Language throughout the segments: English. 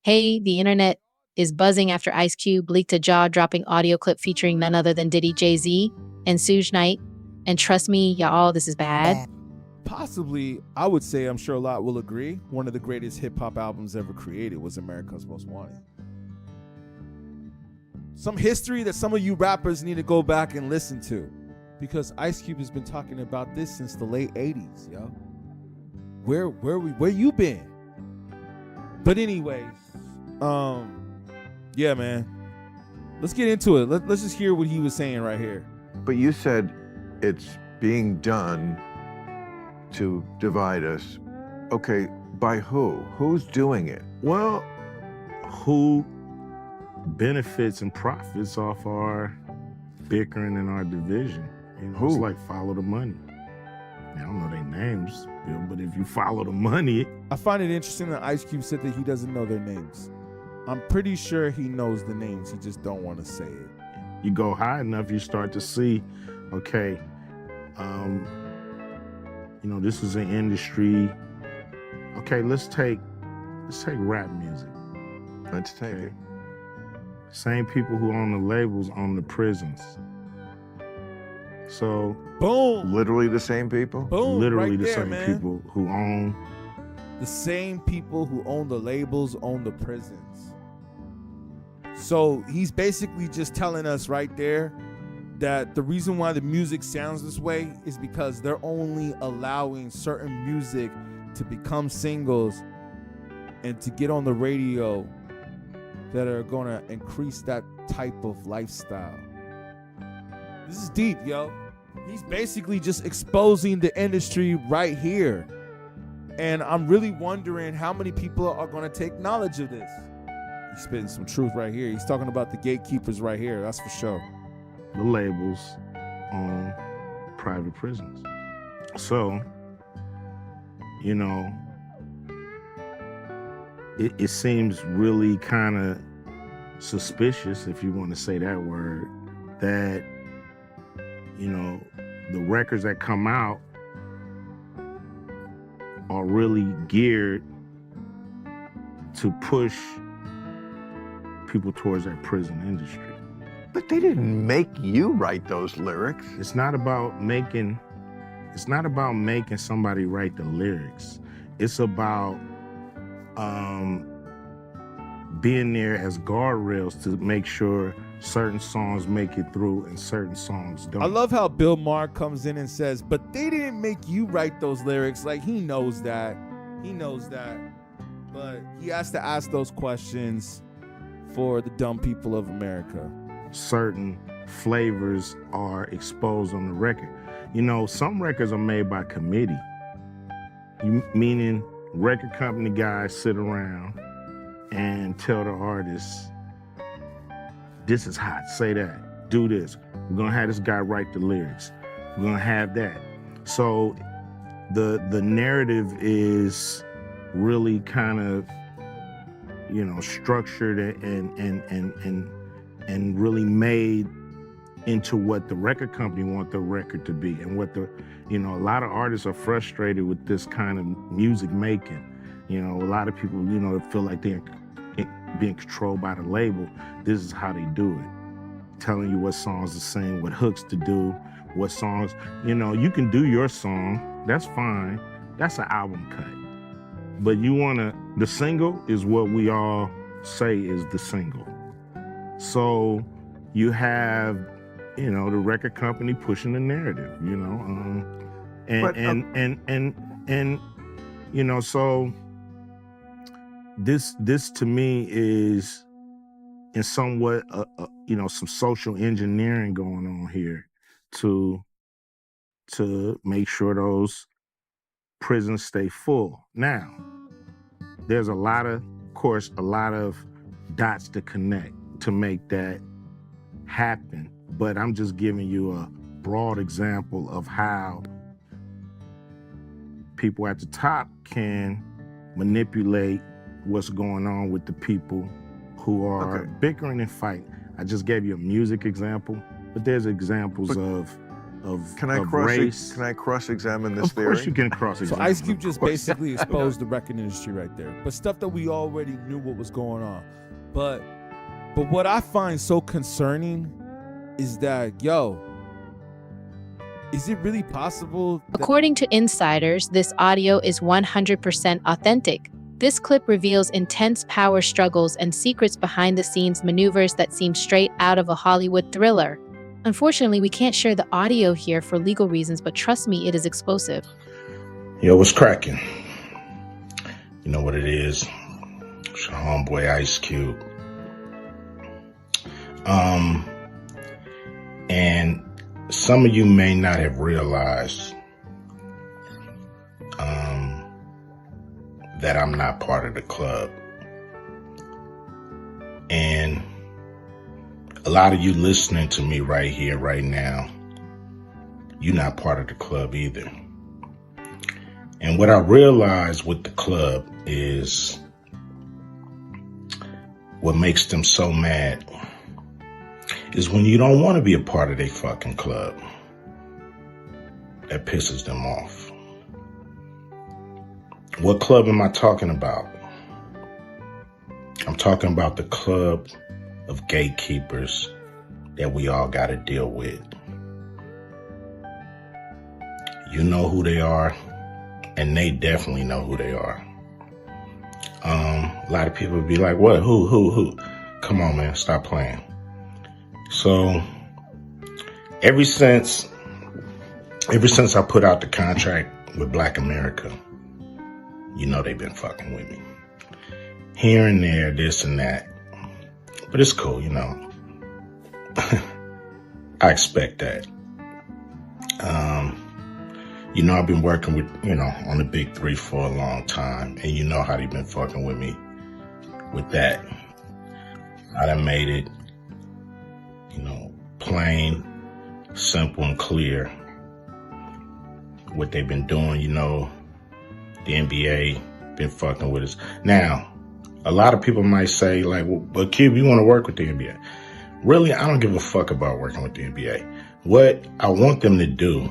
Hey, the internet is buzzing after Ice Cube leaked a jaw-dropping audio clip featuring none other than Diddy, Jay-Z, and Suge Knight. And trust me, y'all, this is bad. Possibly, I would say, I'm sure a lot will agree, one of the greatest hip-hop albums ever created was America's Most Wanted. Some history that some of you rappers need to go back and listen to, because Ice Cube has been talking about this since the late 80s, yo. Where you been? But anyways, yeah, man. Let's get into it. Let's just hear what he was saying right here. But you said it's being done to divide us. Okay, by who? Who's doing it? Well, who benefits and profits off our bickering and our division? You know, it's like follow the money. I don't know their names, Bill, but if you follow the money. I find it interesting that Ice Cube said that he doesn't know their names. I'm pretty sure he knows the names, he just don't want to say it. You go high enough, you start to see, okay, you know, this is an industry. Okay, let's take rap music. Let's take it. Same people who own the labels own the prisons. So boom, literally the same people. Boom, literally right the there, same man. people who own. The same people who own the labels own the prisons. So he's basically just telling us right there that the reason why the music sounds this way is because they're only allowing certain music to become singles and to get on the radio that are going to increase that type of lifestyle. This is deep, yo. He's basically just exposing the industry right here. And I'm really wondering how many people are going to take knowledge of this. He's spitting some truth right here. He's talking about the gatekeepers right here. That's for sure. The labels own private prisons. So, you know, it seems really kind of suspicious, if you want to say that word, that, you know, the records that come out are really geared to push people towards that prison industry. But they didn't make you write those lyrics. It's not about making somebody write the lyrics. It's about being there as guardrails to make sure certain songs make it through and certain songs don't. I love how Bill Maher comes in and says, but they didn't make you write those lyrics. Like, he knows that. He knows that. But he has to ask those questions for the dumb people of America. Certain flavors are exposed on the record. You know, some records are made by committee. Meaning record company guys sit around and tell the artists, this is hot, say that, do this. We're gonna have this guy write the lyrics. We're gonna have that. So the narrative is really kind of, you know, structured and really made into what the record company want the record to be, and what the, you know, a lot of artists are frustrated with this kind of music making. You know, a lot of people, you know, feel like they're being controlled by the label. This is how they do it. Telling you what songs to sing, what hooks to do, what songs, you know, you can do your song, that's fine. That's an album cut. But you wanna, the single is what we all say is the single. So you have, you know, the record company pushing the narrative, you know, and you know, so this to me is in somewhat, you know, some social engineering going on here to make sure those prisons stay full. Now, there's a lot of dots to connect to make that happen. But I'm just giving you a broad example of how people at the top can manipulate what's going on with the people who are bickering and fighting. I just gave you a music example, but there's examples of Can I race. can I cross-examine this Of theory? course you can So cross-examine. Ice Cube of just course. basically exposed the record industry right there, but stuff that we already knew what was going on. But what I find so concerning is that, is it really possible that According to insiders, this audio is 100% authentic. This clip reveals intense power struggles and secrets behind the scenes maneuvers that seem straight out of a Hollywood thriller. Unfortunately, we can't share the audio here for legal reasons, but trust me, it is explosive. Yo, what's cracking? You know what it is. It's your homeboy Ice Cube. And some of you may not have realized that I'm not part of the club. And a lot of you listening to me right here, right now, you're not part of the club either. And what I realized with the club is what makes them so mad is when you don't want to be a part of their fucking club. That pisses them off. What club am I talking about? I'm talking about the club of gatekeepers that we all got to deal with. You know who they are, and they definitely know who they are. A lot of people be like, what? Who? Come on, man, stop playing. So, ever since I put out the contract with Black America, you know they've been fucking with me. Here and there, this and that. But it's cool, you know. I expect that. You know, I've been working with, on the Big Three for a long time. And you know how they've been fucking with me with that. I done made it, plain, simple, and clear what they've been doing. The NBA been fucking with us. Now, a lot of people might say, like, well, but Cube, you want to work with the NBA. Really, I don't give a fuck about working with the NBA. What I want them to do,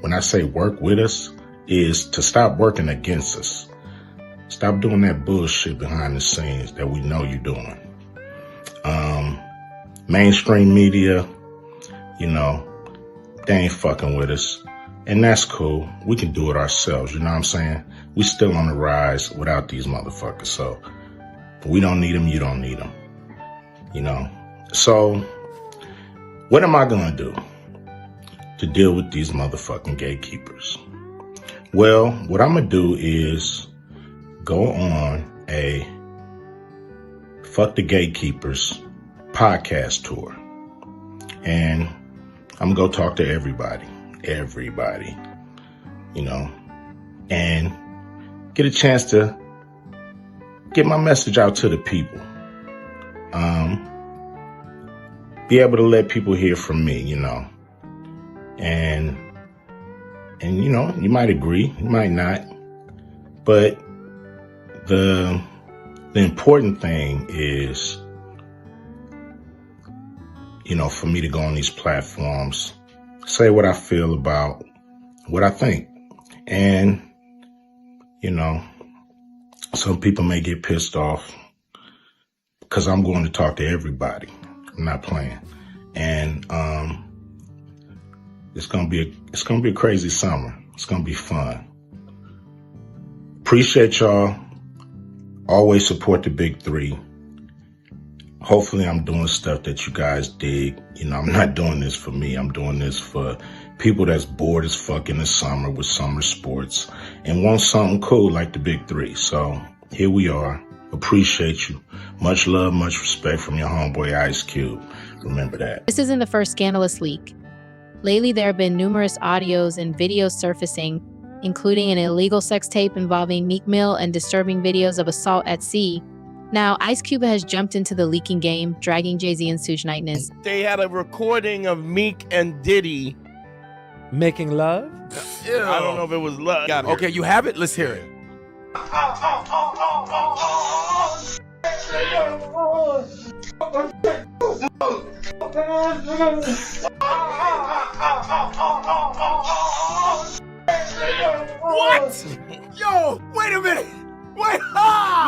when I say work with us, is to stop working against us. Stop doing that bullshit behind the scenes that we know you're doing. Mainstream media, they ain't fucking with us. And that's cool. We can do it ourselves, you know what I'm saying? We still on the rise without these motherfuckers. So we don't need them, you don't need them. So what am I gonna do to deal with these motherfucking gatekeepers? Well, what I'm gonna do is go on a Fuck the Gatekeepers podcast tour. And I'm gonna go talk to everybody, and get a chance to get my message out to the people. Be able to let people hear from me, and you might agree, you might not, but the important thing is, for me to go on these platforms, say what I feel about what I think. And, some people may get pissed off because I'm going to talk to everybody. I'm not playing. And it's gonna be a crazy summer. It's gonna be fun. Appreciate y'all. Always support the Big Three. Hopefully I'm doing stuff that you guys dig. I'm not doing this for me. I'm doing this for people that's bored as fuck in the summer with summer sports and want something cool like the Big Three. So here we are. Appreciate you. Much love, much respect from your homeboy Ice Cube. Remember that. This isn't the first scandalous leak. Lately, there have been numerous audios and videos surfacing, including an illegal sex tape involving Meek Mill and disturbing videos of assault at sea. Now, Ice Cube has jumped into the leaking game, dragging Jay-Z and Suge Knight in his. They had a recording of Meek and Diddy making love? Ew. I don't know if it was love. Okay, you have it? Let's hear it. What? Yo, wait a minute. Wait.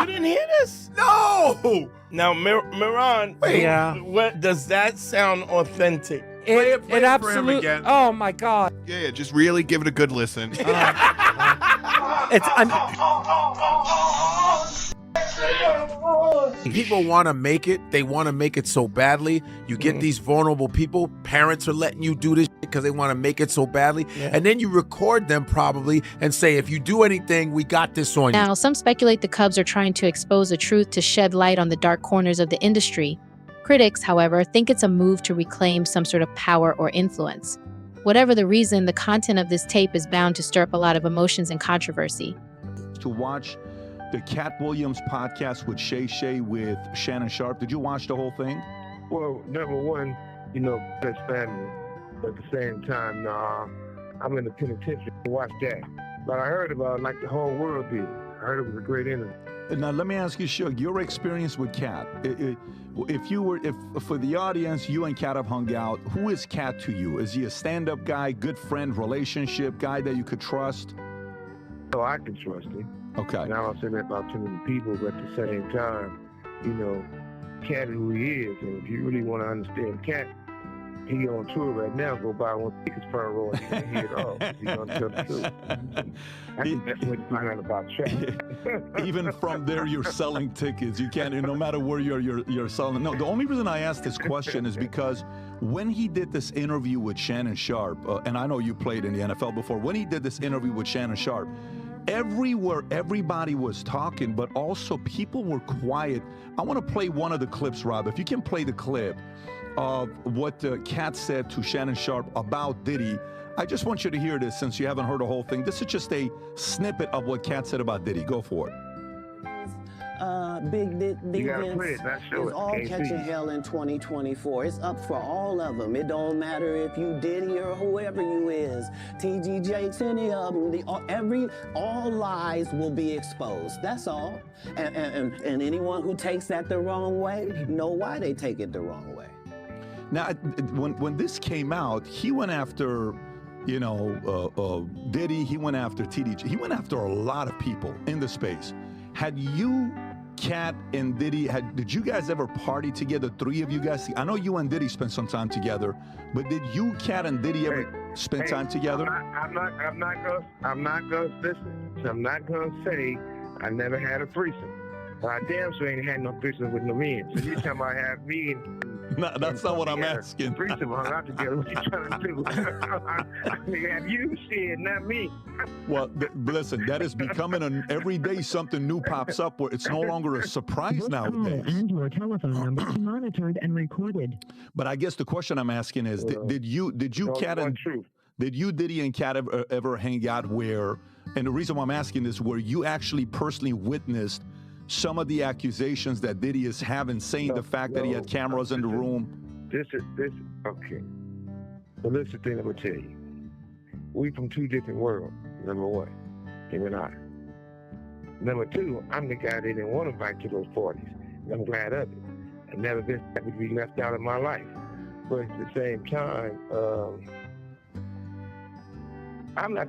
You didn't hear this? No. Now, Miran, Yeah. what does that sound authentic? It for him absolutely. again. Oh my God. Yeah, just really give it a good listen. People want to make it. They want to make it so badly. You get these vulnerable people. Parents are letting you do this because they want to make it so badly. Yeah. And then you record them probably and say, if you do anything, we got this on you. Now, some speculate the Cubs are trying to expose the truth to shed light on the dark corners of the industry. Critics, however, think it's a move to reclaim some sort of power or influence. Whatever the reason, the content of this tape is bound to stir up a lot of emotions and controversy. To watch the Cat Williams podcast with Shay with Shannon Sharp. Did you watch the whole thing? Well, number one, you know, best family. But at the same time, I'm in the penitentiary to watch that. But I heard about it like the whole world did. I heard it was a great interview. Now, let me ask you, Suge, your experience with Cat. If for the audience, you and Cat have hung out, who is Cat to you? Is he a stand-up guy, good friend, relationship guy that you could trust? So I can trust him. Okay. And I don't say that about too many people, but at the same time, you know, Cat is who he is. And if you really want to understand Cat, he on tour right now. Go buy one tickets front row and hear it all. He's gonna tell the truth. I think that's what you find out about Trap. Even from there, you're selling tickets. You can't, no matter where you're selling. No, the only reason I asked this question is because when he did this interview with Shannon Sharp, and I know you played in the NFL before, when he did this interview with Shannon Sharp, everywhere, everybody was talking, but also people were quiet. I want to play one of the clips, Rob. If you can play the clip of what Cat said to Shannon Sharp about Diddy. I just want you to hear this since you haven't heard the whole thing. This is just a snippet of what Cat said about Diddy. Go for it. Big events is all Can't catching see. hell in 2024. It's up for all of them. It don't matter if you Diddy or whoever you is. TG Jakes, any of them. All lies will be exposed. That's all. And anyone who takes that the wrong way, know why they take it the wrong way. Now, when this came out, he went after, Diddy. He went after TDJ. He went after a lot of people in the space. Had you, Cat and Diddy, did you guys ever party together, three of you guys? I know you and Diddy spent some time together, but did you, Cat, and Diddy ever spend time together? I'm not gonna say I never had a threesome. But I damn sure ain't had no threesome with no men. So you talking about have me and no, that's not what I'm asking. Threesome hung out together. What you trying to do? I mean, have you said, not me. Well, listen, that is becoming every day something new pops up where it's no longer a surprise nowadays. And your telephone number is monitored and recorded. But I guess the question I'm asking is, did you, Cat, and did you, Diddy, and Cat ever hang out where? And the reason why I'm asking is where you actually personally witnessed some of the accusations that Diddy is having, saying the fact that he had cameras in the room. Okay. So this is the thing I'm gonna tell you. We from two different worlds. Number one, him and I. Number two, I'm the guy they didn't want to invite to those parties. And I'm glad of it. I've never been happy to be left out of my life. But at the same time, I'm not